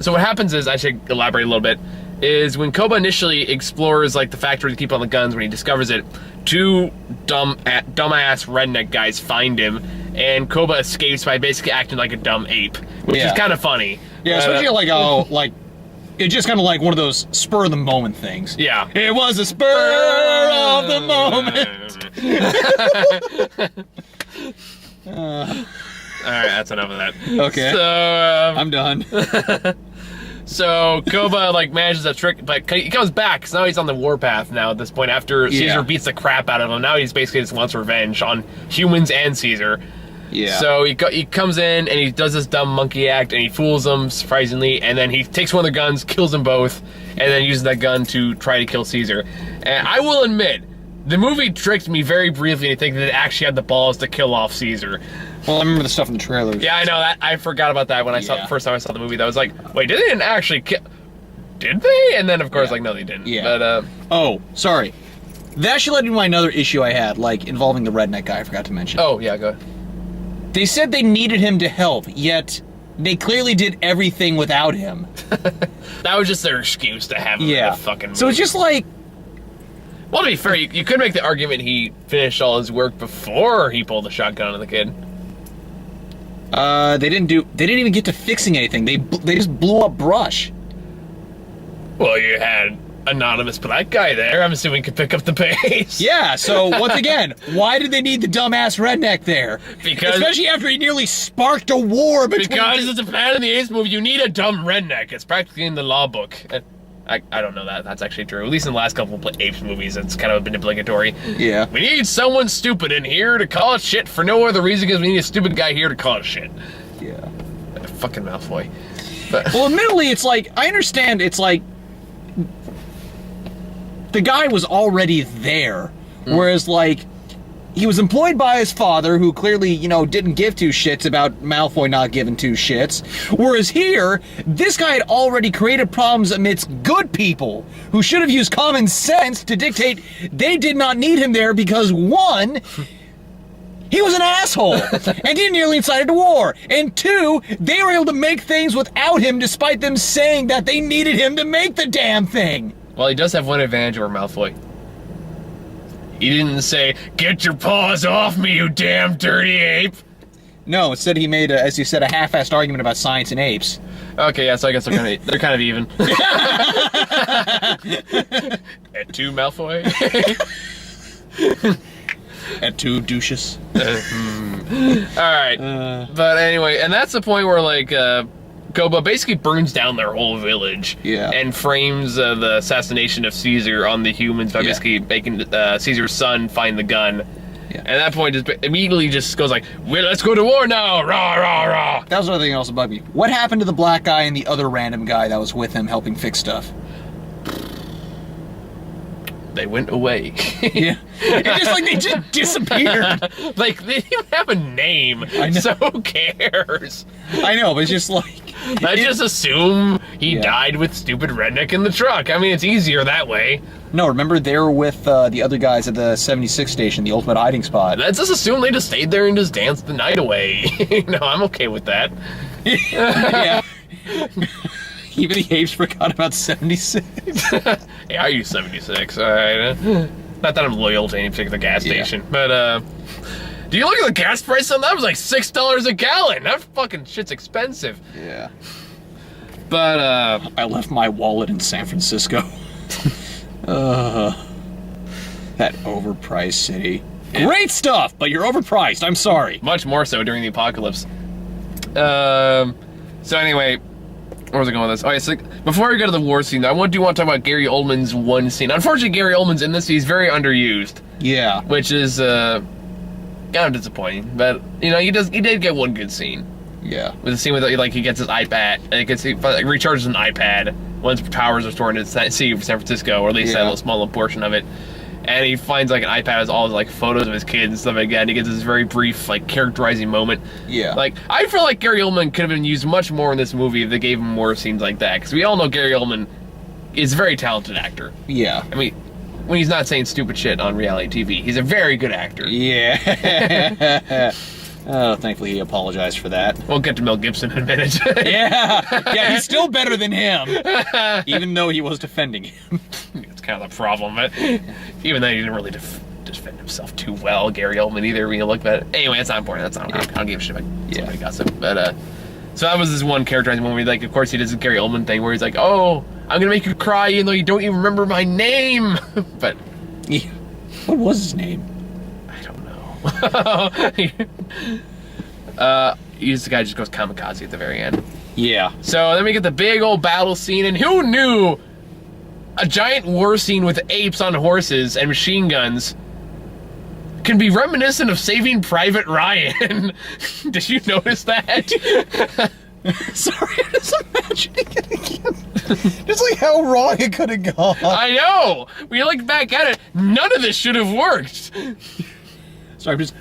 So what happens is, I should elaborate a little bit, is when Koba initially explores, like, the factory to keep all the guns, when he discovers it, 2 dumbass redneck guys find him, and Koba escapes by basically acting like a dumb ape, which is kind of funny. Yeah, especially like it's just kind of like one of those spur of the moment things. Yeah, it was a spur of the moment. All right, that's enough of that. Okay, so I'm done. So Koba like manages a trick, but he comes back. So now he's on the warpath now at this point. After Caesar beats the crap out of him, now he's basically just wants revenge on humans and Caesar. Yeah. So he comes in and he does this dumb monkey act and he fools them surprisingly, and then he takes one of the guns, kills them both, and then uses that gun to try to kill Caesar. And I will admit, the movie tricked me very briefly into thinking that it actually had the balls to kill off Caesar. Well, I remember the stuff in the trailers. Yeah, I know that. I forgot about that when I saw the first time I saw the movie. That was like, wait, did they didn't actually kill? Did they? And then of course, like, no, they didn't. Yeah. But oh, sorry. That actually led me to another issue I had, like involving the redneck guy. I forgot to mention. Oh yeah, go ahead. They said they needed him to help, yet they clearly did everything without him. That was just their excuse to have him in the fucking movie. So it's just like... Well, to be fair, you could make the argument he finished all his work before he pulled the shotgun on the kid. They didn't even get to fixing anything. They just blew up brush. Well, you had anonymous black guy there. I'm assuming could pick up the pace. Yeah, so once again, why did they need the dumbass redneck there? Because... Especially after he nearly sparked a war between... Because it's a fan of the Apes movie, you need a dumb redneck. It's practically in the law book. I don't know that. That's actually true. At least in the last couple of Apes movies, it's kind of been obligatory. Yeah. We need someone stupid in here to call it shit for no other reason because we need a stupid guy here to call it shit. Yeah. Fucking Malfoy. But... Well, admittedly, it's like, I understand it's like... The guy was already there, whereas, like, he was employed by his father, who clearly, you know, didn't give 2 shits about Malfoy not giving 2 shits. Whereas here, this guy had already created problems amidst good people, who should have used common sense to dictate they did not need him there because, 1, he was an asshole, and he nearly incited a war, and 2, they were able to make things without him despite them saying that they needed him to make the damn thing. Well, he does have one advantage over Malfoy. He didn't say, "Get your paws off me, you damn dirty ape!" No, instead he made, as you said, a half-assed argument about science and apes. Okay, yeah, so I guess they're kind of even. At 2, Malfoy. At 2, douches. Alright. But anyway, and that's the point where, like, Koba basically burns down their whole village. Yeah. And frames the assassination of Caesar on the humans by basically making Caesar's son find the gun. Yeah. And at that point, just immediately just goes like, well, let's go to war now! Rah, rah, rah! That was another thing else about me. What happened to the black guy and the other random guy that was with him helping fix stuff? They went away. Yeah. It's just like they just disappeared. Like, they didn't even have a name. I know. So who cares? I know, but it's just like... I just assume he died with stupid redneck in the truck. I mean, it's easier that way. No, remember they were with the other guys at the 76 station, the ultimate hiding spot. Let's just assume they just stayed there and just danced the night away. No, I'm okay with that. Yeah. Even the apes forgot about 76. Hey, I use 76, alright. Not that I'm loyal to any particular gas station, but, do you look at the gas price on that? It was like $6 a gallon. That fucking shit's expensive. Yeah. But, I left my wallet in San Francisco. That overpriced city. Great stuff, but you're overpriced. I'm sorry. Much more so during the apocalypse. So anyway... Where was I going with this? Oh, yeah, so before we go to the war scene, I do want to talk about Gary Oldman's one scene. Unfortunately, Gary Oldman's in this. He's very underused. Yeah. Which is kind of disappointing. But, you know, he did get one good scene. Yeah. With the scene with, like, he gets his iPad. He recharges an iPad once powers are restored in the city of San Francisco, or at least a little small portion of it. And he finds like an iPad with all his like photos of his kids and stuff like that. And he gets this very brief like characterizing moment. Yeah. Like I feel like Gary Oldman could have been used much more in this movie if they gave him more scenes like that. Because we all know Gary Oldman is a very talented actor. Yeah. I mean, when he's not saying stupid shit on reality TV, he's a very good actor. Yeah. Oh, thankfully he apologized for that. We'll get to Mel Gibson in a minute. Yeah, he's still better than him, even though he was defending him. It's kind of the problem, but even though he didn't really defend himself too well, Gary Oldman either, when you look at it. Anyway, that's not important. That's not. I don't give a shit about somebody gossip. But so that was this one characterizing moment. Like, of course, he does the Gary Oldman thing where he's like, "Oh, I'm gonna make you cry, even though you don't even remember my name." But what was his name? He's the guy who just goes kamikaze at the very end. Yeah. So then we get the big old battle scene, and who knew a giant war scene with apes on horses and machine guns can be reminiscent of Saving Private Ryan? Did you notice that? Sorry, I'm just imagining it again. Just like how wrong it could have gone. I know! When you look back at it, none of this should have worked. So I'm just...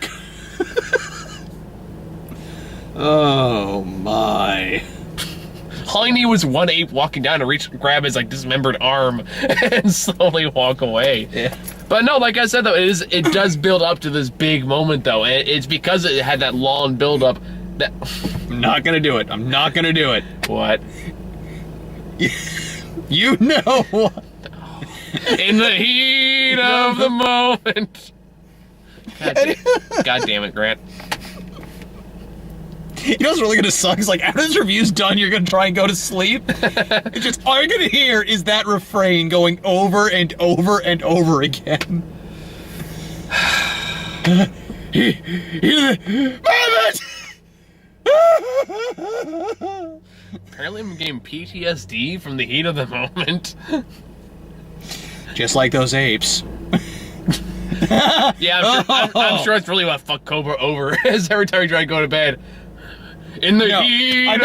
Oh my. All I need was one ape walking down to grab his like dismembered arm and slowly walk away. Yeah. But no, like I said though, it does build up to this big moment though. And it's because it had that long build up that I'm not gonna do it. I'm not gonna do it. What? You know what? In the heat of the moment. God damn it, Grant. You know what's really gonna suck is like after this review's done, you're gonna try and go to sleep. It's just all you're gonna hear is that refrain going over and over and over again. Apparently I'm getting PTSD from the heat of the moment. Just like those apes. Yeah, I'm sure it's really what fucked Cobra over is every time you try to go to bed. In the heat. I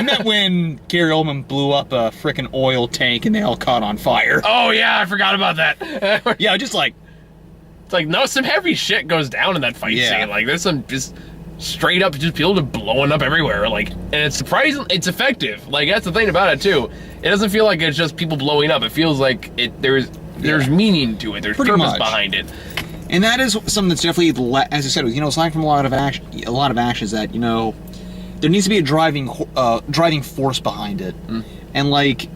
meant when Gary Oldman blew up a frickin' oil tank and they all caught on fire. Oh yeah, I forgot about that. Yeah, just like it's like no, some heavy shit goes down in that fight scene. Like there's some just straight up just people just blowing up everywhere. Like, and it's surprising, it's effective. Like that's the thing about it too. It doesn't feel like it's just people blowing up. It feels like there's meaning to it. There's pretty purpose much behind it. And that is something that's definitely, as I said, aside from a lot of actions that there needs to be a driving force behind it. And like,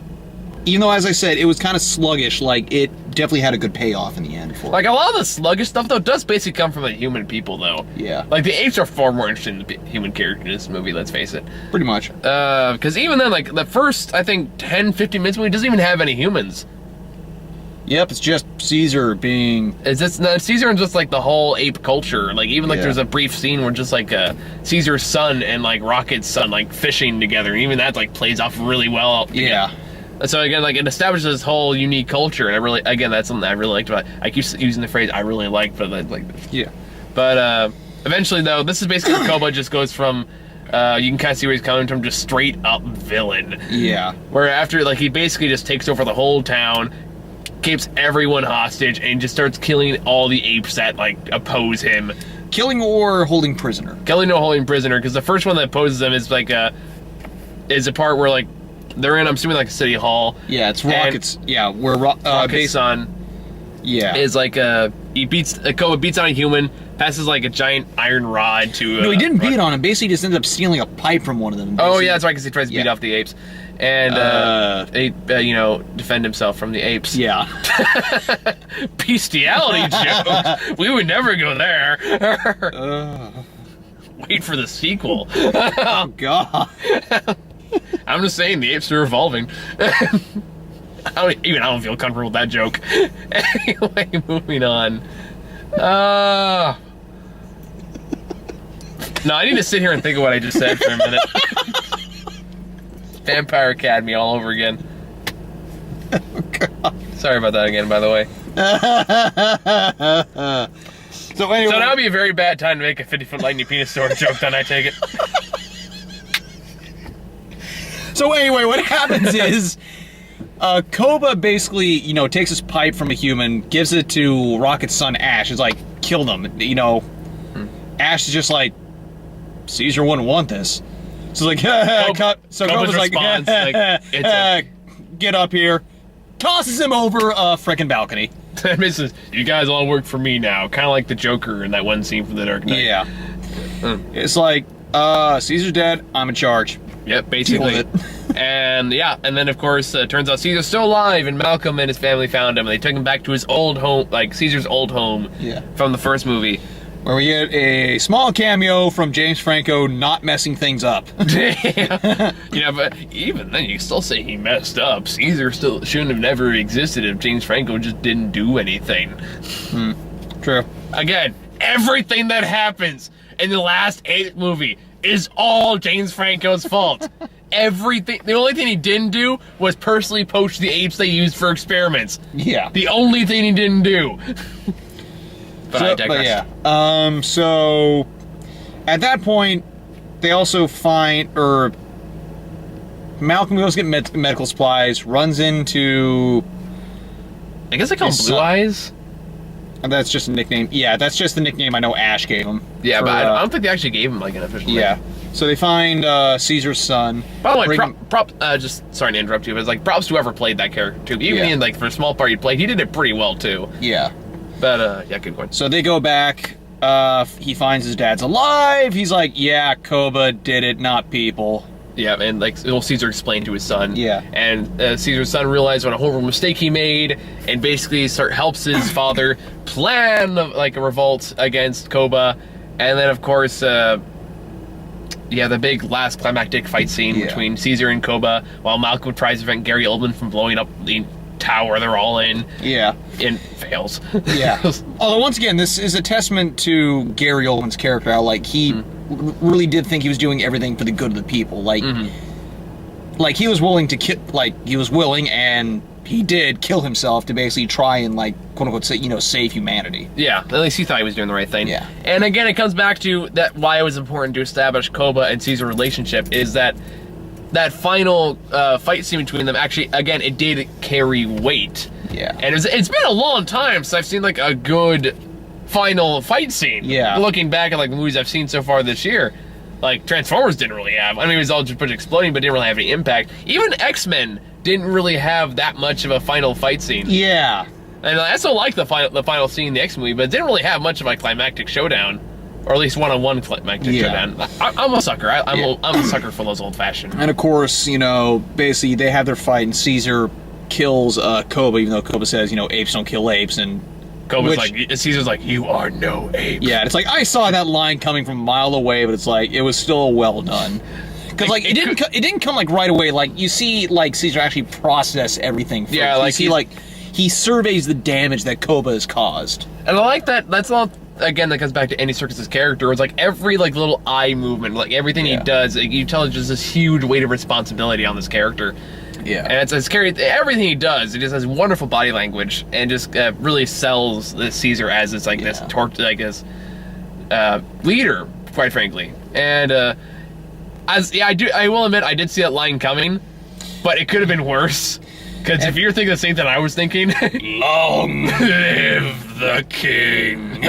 even though as I said it was kind of sluggish, like it definitely had a good payoff in the end. Like a lot of the sluggish stuff though does basically come from the human people though. Yeah. Like the apes are far more interesting than the human characters in this movie. Let's face it. Pretty much. Because even then, like the first I think 10-15 minutes movie doesn't even have any humans. Yep, it's just Caesar being... Caesar and just like the whole ape culture. Like even like there's a brief scene where just like Caesar's son and like Rocket's son like fishing together, and even that like plays off really well together. Yeah. So again, like it establishes this whole unique culture, and that's something I really liked about it. I keep using the phrase I really like, but like yeah. But eventually though, this is basically where Koba just goes from you can kind of see where he's coming from, just straight up villain. Yeah. Where after like he basically just takes over the whole town, keeps everyone hostage, and just starts killing all the apes that like oppose him. Killing or holding prisoner. Killing or holding prisoner, because the first one that opposes them is like is a part where like they're in, I'm assuming like a city hall. Yeah, it's Rocket's. Yeah, where Rocket's son. Yeah. Is like Koba beats on a human, passes like a giant iron rod to. No, he didn't beat on him. Basically, just ended up stealing a pipe from one of them. Oh yeah, that's right, because he tries to beat off the apes. And defend himself from the apes. Yeah. Bestiality joke. We would never go there. Wait for the sequel. Oh God. I'm just saying the apes are evolving. I don't feel comfortable with that joke. Anyway, moving on. No, I need to sit here and think of what I just said for a minute. Vampire Academy all over again. Oh, God. Sorry about that again, by the way. So anyway, so that would be a very bad time to make a 50-foot lightning penis sword joke, then I take it. So anyway, what happens is Koba basically, takes his pipe from a human, gives it to Rocket's son Ash. It's like, kill them. Ash is just like, Caesar wouldn't want this. So it's like, Koba's like, get up here. Tosses him over a frickin' balcony. You guys all work for me now. Kind of like the Joker in that one scene from The Dark Knight. Yeah. It's like, Caesar's dead, I'm in charge. Yep, basically. And then of course, turns out Caesar's still alive, and Malcolm and his family found him, and they took him back to his old home, like Caesar's old home from the first movie. Where we get a small cameo from James Franco not messing things up. But even then, you still say he messed up. Caesar still shouldn't have never existed if James Franco just didn't do anything. True. Again, everything that happens in the last Apes movie is all James Franco's fault. Everything. The only thing he didn't do was personally poach the apes they used for experiments. Yeah. The only thing he didn't do. But I digress. So at that point, they also Malcolm goes to get medical supplies, runs into... I guess they call him Blue Eyes. That's just a nickname. Yeah, that's just the nickname I know Ash gave him. Yeah, but I don't think they actually gave him like an official name. So they find Caesar's son. By the way, just sorry to interrupt you, but it's like props to whoever played that character too. Even in like for a small part he played, he did it pretty well too. Yeah. But good point. So they go back. He finds his dad's alive. He's like, yeah, Koba did it, not people. Yeah, and like Caesar explained to his son. Yeah. And Caesar's son realized what a horrible mistake he made, and basically helps his father plan like a revolt against Koba. And then of course, the big last climactic fight scene between Caesar and Koba, while Malcolm tries to prevent Gary Oldman from blowing up the tower they're all in. Yeah. And fails. Yeah. Although once again, this is a testament to Gary Oldman's character. Like he really did think he was doing everything for the good of the people. Like, like he was willing to and he did kill himself to basically try and like quote unquote save humanity. Yeah. At least he thought he was doing the right thing. Yeah. And again, it comes back to that why it was important to establish Koba and Caesar's relationship is that final fight scene between them, actually, again, it did carry weight. Yeah. And it's been a long time since I've seen, like, a good final fight scene. Yeah. Looking back at, like, the movies I've seen so far this year, like, Transformers didn't really have. I mean, it was all just a bunch of exploding, but didn't really have any impact. Even X-Men didn't really have that much of a final fight scene. Yeah. And I still like the final scene in the X movie, but it didn't really have much of a climactic showdown. Or at least one-on-one climactic showdown. I'm a sucker. I'm a sucker for those old-fashioned. And of course, basically they have their fight, and Caesar kills Koba, even though Koba says, apes don't kill apes, and Caesar's like, you are no ape. Yeah, it's like I saw that line coming from a mile away, but it's like it was still well done. Because like it didn't come like right away. Like you see, like Caesar actually process everything. First. Yeah, like he surveys the damage that Koba has caused. And I like that. That's not. Again, that comes back to Andy Serkis' character. It's like every like little eye movement, like everything he does, like, you tell it's just this huge weight of responsibility on this character. Yeah, and it's carried everything he does. It just has wonderful body language and just really sells this Caesar as this like this leader, quite frankly. And I will admit I did see that line coming, but it could have been worse. Because if you're thinking the same thing I was thinking, long live the king.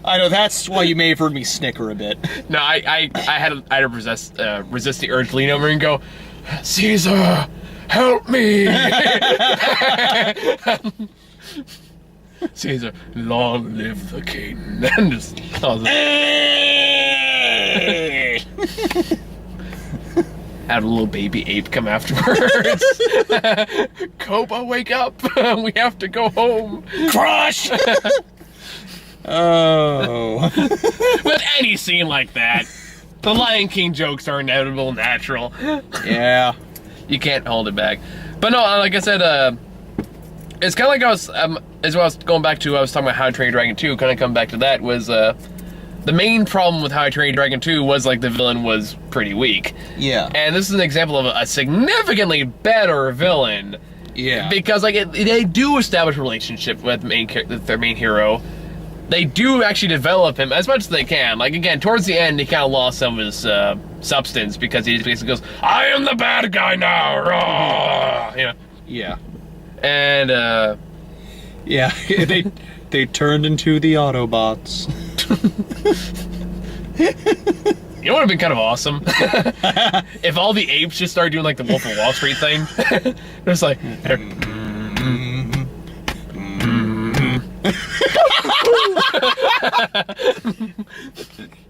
I know, that's why you may have heard me snicker a bit. No, I had to resist the urge to lean over and go, Caesar, help me. Caesar, long live the king. And just have a little baby ape come afterwards. Koba, wake up. We have to go home. Crush! Oh. With any scene like that, the Lion King jokes are inevitable, natural. Yeah. You can't hold it back. But no, like I said, it's kind of like I was, as well as going back to, I was talking about How to Train Your Dragon 2, kind of come back to that, was, the main problem with How I Trained Your Dragon 2 was, like, the villain was pretty weak. Yeah. And this is an example of a significantly better villain. Yeah. Because, like, they do establish a relationship with their main hero. They do actually develop him as much as they can. Like, again, towards the end, he kind of lost some of his substance because he just basically goes, I am the bad guy now! Yeah. And yeah, they turned into the Autobots. you know what would have been kind of awesome? If all the apes just started doing like the Wolf of Wall Street thing. It's like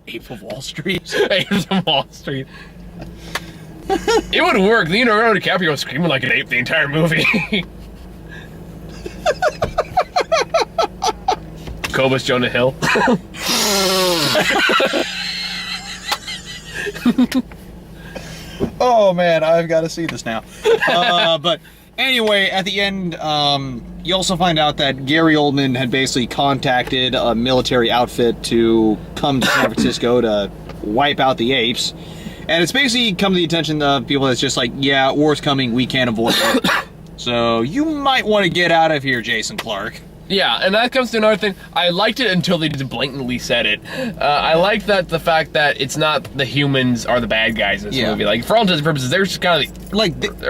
Ape of Wall Street. Apes of Wall Street. It would work. Leonardo DiCaprio was screaming like an ape the entire movie. Cobus Jonah Hill. Oh man, I've got to see this now. But anyway, at the end, you also find out that Gary Oldman had basically contacted a military outfit to come to San Francisco to wipe out the apes. And it's basically come to the attention of people that's just like, yeah, war's coming, we can't avoid it. So you might want to get out of here, Jason Clarke. Yeah, and that comes to another thing. I liked it until they just blatantly said it. I like that the fact that it's not the humans are the bad guys in this movie. Like, for all intents and purposes, they're just kind of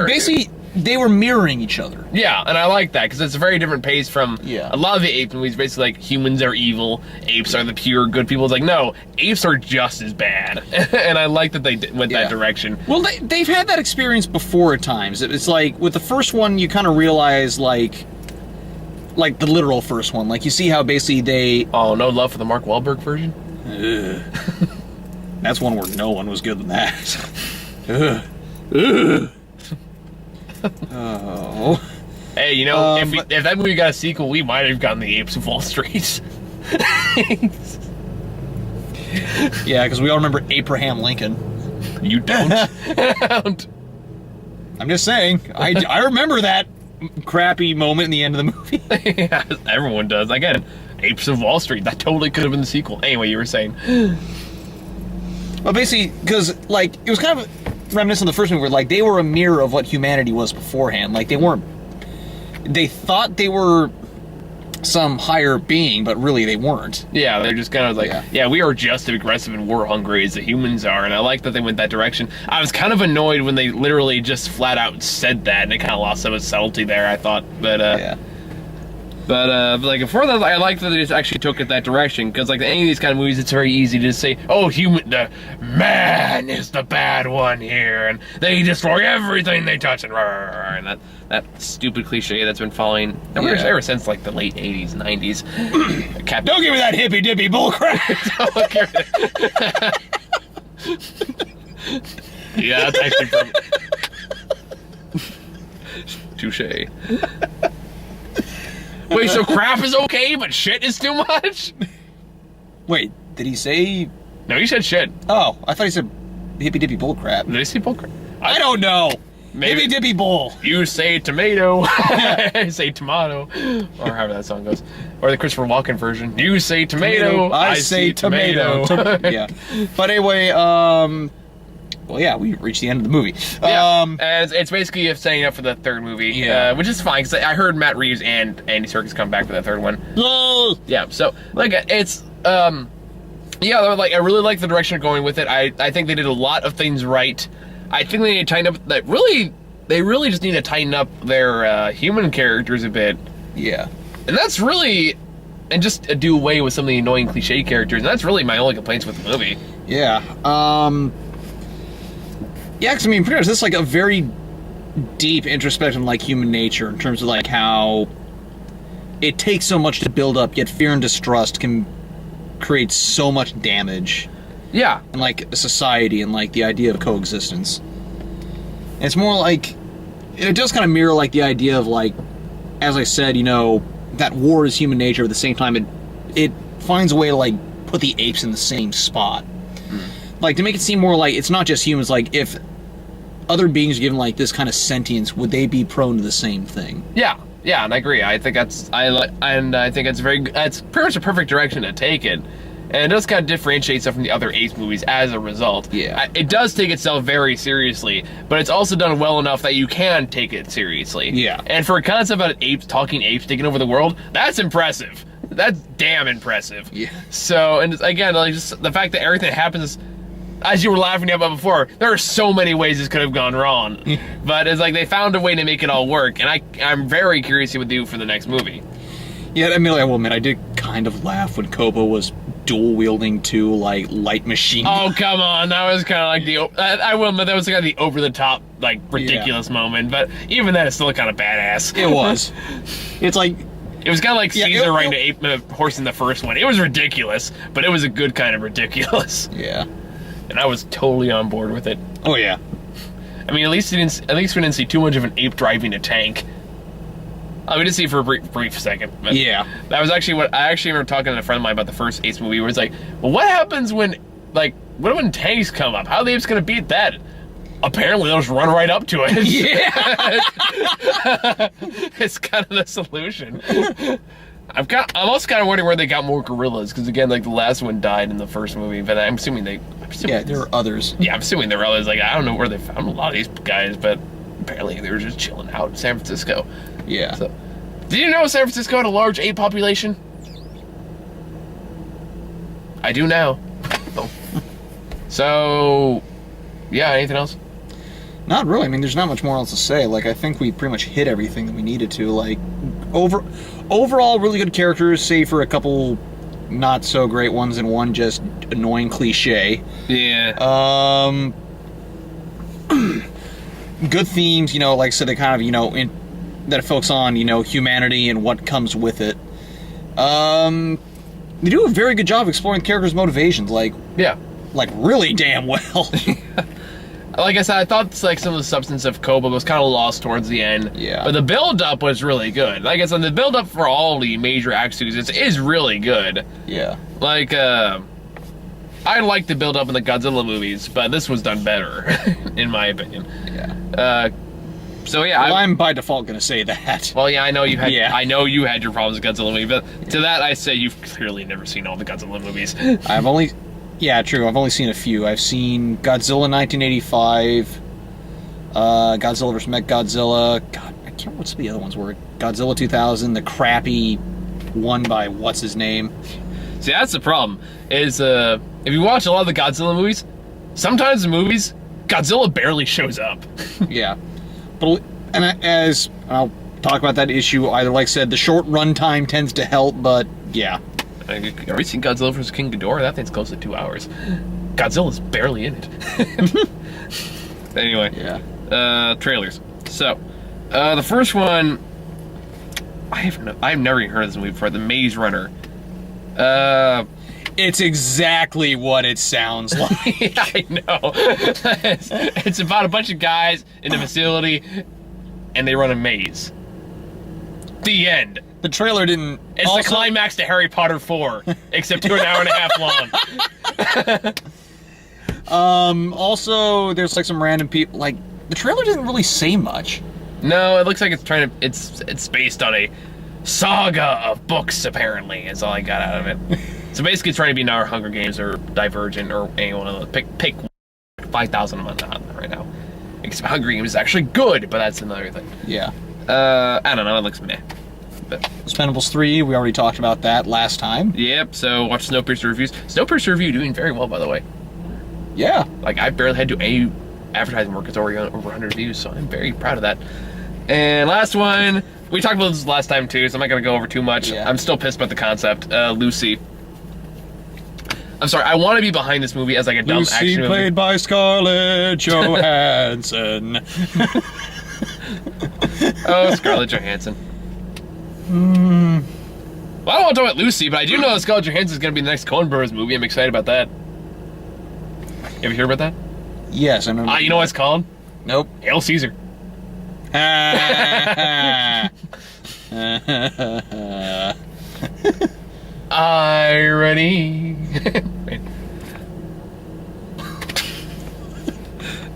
basically, they were mirroring each other. Yeah, and I like that because it's a very different pace from Yeah. a lot of the ape movies. Basically, like humans are evil, apes are the pure good people. It's like no, apes are just as bad, and I like that they went that direction. Well, they've had that experience before at times. It's like with the first one, you kind of realize like the literal first one. Like you see how basically they Oh, no love for the Mark Wahlberg version. That's one where no one was good than that. Oh. Hey, you know, if that movie got a sequel, we might have gotten the Apes of Wall Street. Yeah, because we all remember Abraham Lincoln. You don't. I'm just saying. I remember that crappy moment in the end of the movie. Yeah, everyone does. Again, Apes of Wall Street. That totally could have been the sequel. Anyway, you were saying. Well, basically, because like it was kind of reminiscent of the first movie, where like they were a mirror of what humanity was beforehand. Like they thought they were some higher being, but really they weren't. Yeah, they're just kind of like, yeah, we are just as aggressive and war hungry as the humans are, and I like that they went that direction. I was kind of annoyed when they literally just flat out said that, and it kind of lost some of its subtlety there, I thought. But But like before that, I like that they just actually took it that direction, because like any of these kind of movies, it's very easy to just say, "Oh, the man is the bad one here, and they destroy everything they touch," and that stupid cliche that's been following ever since like the late '80s, '90s. Don't give me that hippy dippy bullcrap. Yeah, that's actually from touche. Wait, so crap is okay, but shit is too much? Wait, did he say? No, he said shit. Oh, I thought he said hippy dippy bullcrap. Did he say bullcrap? I don't know. Maybe. Hippy dippy bull. You say tomato. I say tomato. Or however that song goes. Or the Christopher Walken version. You say tomato. I say tomato. Yeah. But anyway, well, yeah, we reached the end of the movie. And it's basically setting up for the third movie, which is fine, because I heard Matt Reeves and Andy Serkis come back for the third one. Yeah, so, like, it's, yeah, like, I really like the direction they're going with it. I think they did a lot of things right. I think they need to tighten up, they really just need to tighten up their human characters a bit. Yeah. And that's really, and just do away with some of the annoying cliche characters, and that's really my only complaints with the movie. Yeah, yeah, because I mean, pretty much this is like a very deep introspection, like human nature, in terms of like how it takes so much to build up, yet fear and distrust can create so much damage. Yeah. And like a society and like the idea of coexistence. And it's more like, it does kind of mirror like the idea of like, as I said, you know, that war is human nature, at the same time it finds a way to like put the apes in the same spot. Like, to make it seem more like it's not just humans, like, if other beings are given, like, this kind of sentience, would they be prone to the same thing? Yeah, and I agree. I think I think it's it's pretty much a perfect direction to take it. And it does kind of differentiate itself from the other Apes movies as a result. Yeah. It does take itself very seriously, but it's also done well enough that you can take it seriously. Yeah. And for a concept about apes, talking apes taking over the world, that's impressive. That's damn impressive. Yeah. So, and again, like, just the fact that everything happens as you were laughing about before, there are so many ways this could have gone wrong. But it's like they found a way to make it all work, and I'm very curious to what they do for the next movie. Yeah, I mean, I will admit, I did kind of laugh when Koba was dual-wielding two, like, light machine guns. Oh, come on. That was kind of like I will admit, that was kind of the over-the-top, like, ridiculous moment. But even then, it's still kind of badass. It was. It's like... It was kind of like Caesar riding a horse in the first one. It was ridiculous, but it was a good kind of ridiculous. Yeah. And I was totally on board with it. Oh, yeah. I mean, at least we didn't see too much of an ape driving a tank. We did see it for a brief second. But yeah. That was actually what I remember talking to a friend of mine about the first Apes movie, where it's like, well, what happens when, like, what when tanks come up? How are the apes going to beat that? Apparently, they'll just run right up to it. Yeah. It's kind of the solution. I'm also kind of wondering where they got more gorillas, because again, like the last one died in the first movie, but I'm assuming yeah, there were others. Yeah, I'm assuming there were others. Like, I don't know where they found a lot of these guys, but apparently they were just chilling out in San Francisco. Yeah. So, did you know San Francisco had a large ape population? I do now. Oh. So, yeah, anything else? Not really. I mean, there's not much more else to say. Like, I think we pretty much hit everything that we needed to. Like, overall, really good characters, save for a couple not so great ones and one just annoying cliche. Yeah. Good themes, you know, like I said, they kind of, you know, that focus on, you know, humanity and what comes with it. They do a very good job of exploring characters' motivations, like really damn well. Like I said, I thought like some of the substance of Koba was kind of lost towards the end. Yeah. But the build-up was really good. Like I said, the build-up for all the major act sequences is really good. Yeah. Like, I like the build-up in the Godzilla movies, but this was done better, in my opinion. Yeah. So yeah, well, I'm by default gonna say that. Well, yeah, I know you had. Yeah. I know you had your problems with Godzilla movies, but to that I say you've clearly never seen all the Godzilla movies. Yeah, true. I've only seen a few. I've seen Godzilla 1985, Godzilla vs. Mechagodzilla. God, I can't remember what the other ones were. Godzilla 2000, the crappy one by what's his name. See, that's the problem. Is if you watch a lot of the Godzilla movies, sometimes the movies Godzilla barely shows up. Yeah, but as I'll talk about that issue, either like I said, the short runtime tends to help, but yeah. Have you seen Godzilla vs. King Ghidorah? That thing's close to 2 hours. Godzilla's barely in it. Anyway, yeah. Trailers. So, the first one, I've never even heard of this movie before. The Maze Runner. It's exactly what it sounds like. I know. It's about a bunch of guys in a facility, and they run a maze. The end. The trailer didn't... It's the climax to Harry Potter 4, except 2 an hour and a half long. Also, there's like some random people, like, the trailer didn't really say much. No, it looks like it's based on a saga of books, apparently, is all I got out of it. So basically it's trying to be now Hunger Games or Divergent or any one of those. Pick 5,000 a month right now. Because Hunger Games is actually good, but that's another thing. Yeah. I don't know, it looks meh. But Expendables 3, we already talked about that last time. Yep, so watch Snowpiercer reviews. Snowpiercer review doing very well, by the way. Yeah. Like, I barely had to do any advertising work. It's already on over 100 views, so I'm very proud of that. And last one, we talked about this last time too, so I'm not going to go over too much. Yeah. I'm still pissed about the concept. Lucy. I'm sorry, I want to be behind this movie as like a dumb Lucy, action movie. played by Scarlett Johansson. Oh, Scarlett Johansson. Well, I don't want to talk about Lucy, but I do know that Scarlett Johansson is going to be the next Coen Brothers movie. I'm excited about that. You ever hear about that? Yes, I know. You know what it's called? Nope. Hail Caesar. Irony. Wait.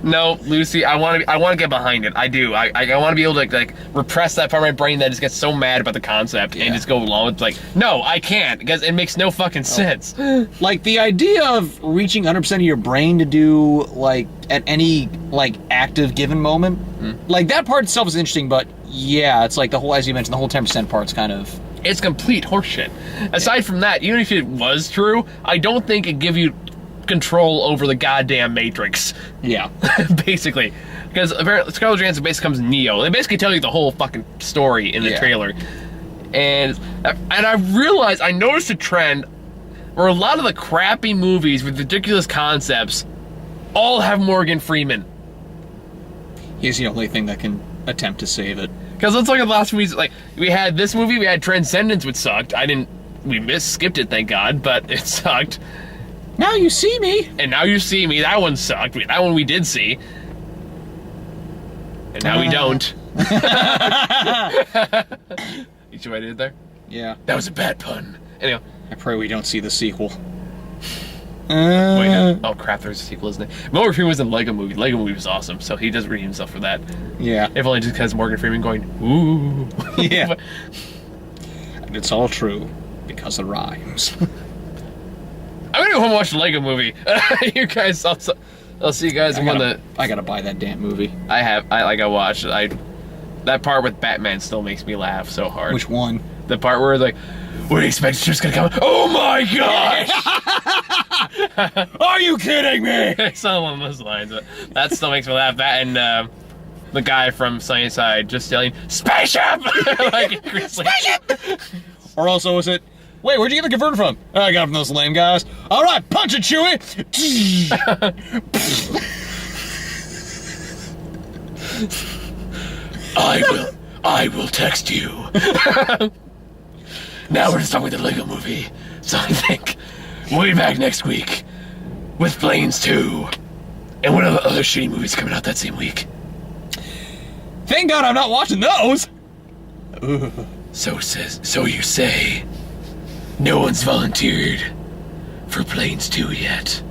No, Lucy, I want to get behind it. I do. I want to be able to like repress that part of my brain that just gets so mad about the concept and just go along with like, no, I can't because it makes no fucking sense. Like the idea of reaching 100% of your brain to do like at any like active given moment, like that part itself is interesting. But yeah, it's like the whole, as you mentioned, the whole 10% part's kind of. It's complete horseshit. Aside from that, even if it was true, I don't think it gives you control over the goddamn Matrix. Yeah. Basically. Because apparently Scarlett Johansson basically becomes Neo. They basically tell you the whole fucking story in the trailer. And I realized, I noticed a trend where a lot of the crappy movies with ridiculous concepts all have Morgan Freeman. He's the only thing that can attempt to save it. Because let's look at the last movies. Like, we had this movie, we had Transcendence, which sucked. Skipped it, thank God, but it sucked. Now you see me. And Now You See Me, that one sucked. That one we did see. And now we don't. You see what I did there? Yeah. That was a bad pun. Anyway. I pray we don't see the sequel. Wait, no. Oh crap, there's a sequel, isn't it? Morgan Freeman was in Lego Movie. Lego Movie was awesome, so he does redeem himself for that. Yeah. If only just because Morgan Freeman going, ooh. Yeah. And it's all true because it rhymes. I'm gonna go home and watch the Lego Movie. You guys, I'll see you guys when I gotta buy that damn movie. I watched it. That part with Batman still makes me laugh so hard. Which one? The part where like, what do you expect? It's just gonna come? Oh my gosh! Are you kidding me? It's not along those lines, but that still makes me laugh. That and the guy from Sunnyside just yelling, "Spaceship!" Like, spaceship! Or also was it? Wait, where'd you get the converter from? I got it from those lame guys. All right, punch it, Chewie. I will text you. Now we're just talking about the Lego Movie. So I think we'll be back next week with Planes 2 and one of the other shitty movies coming out that same week. Thank God I'm not watching those. So you say. No one's volunteered for Planes 2 yet.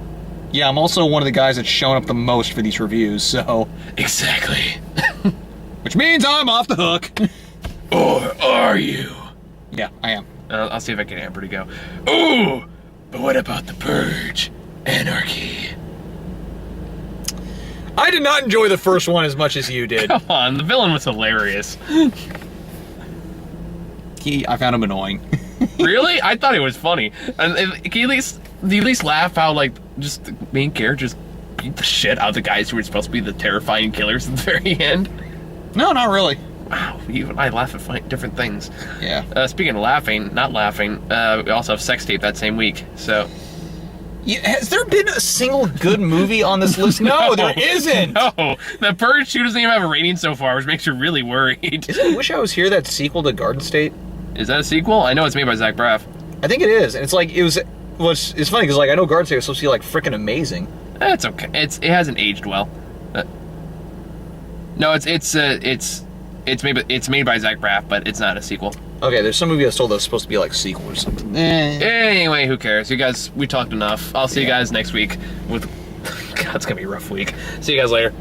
Yeah, I'm also one of the guys that's shown up the most for these reviews, so... Exactly. Which means I'm off the hook. Or are you? Yeah, I am. I'll see if I can get Amber to go. Ooh! But what about The Purge? Anarchy? I did not enjoy the first one as much as you did. Come on, the villain was hilarious. I found him annoying. Really? I thought it was funny. And can you at least laugh how, like, just the main character just beat the shit out of the guys who were supposed to be the terrifying killers at the very end? No, not really. Wow, even I laugh at different things. Yeah. Speaking of laughing, not laughing, we also have Sex Tape that same week, so... Yeah, has there been a single good movie on this list? No, there isn't! No, The Purge 2 doesn't even have a rating so far, which makes you really worried. Isn't Wish I Was Here that sequel to Garden State? Is that a sequel? I know it's made by Zach Braff. I think it is, and it's like, it's funny, because like, I know Garden State was supposed to be like freaking amazing. It's okay. It hasn't aged well. No, it's made by Zach Braff, but it's not a sequel. Okay, there's some movie I was told that was supposed to be like a sequel or something. Anyway, who cares? You guys, we talked enough. I'll see you guys next week with... God, it's gonna be a rough week. See you guys later.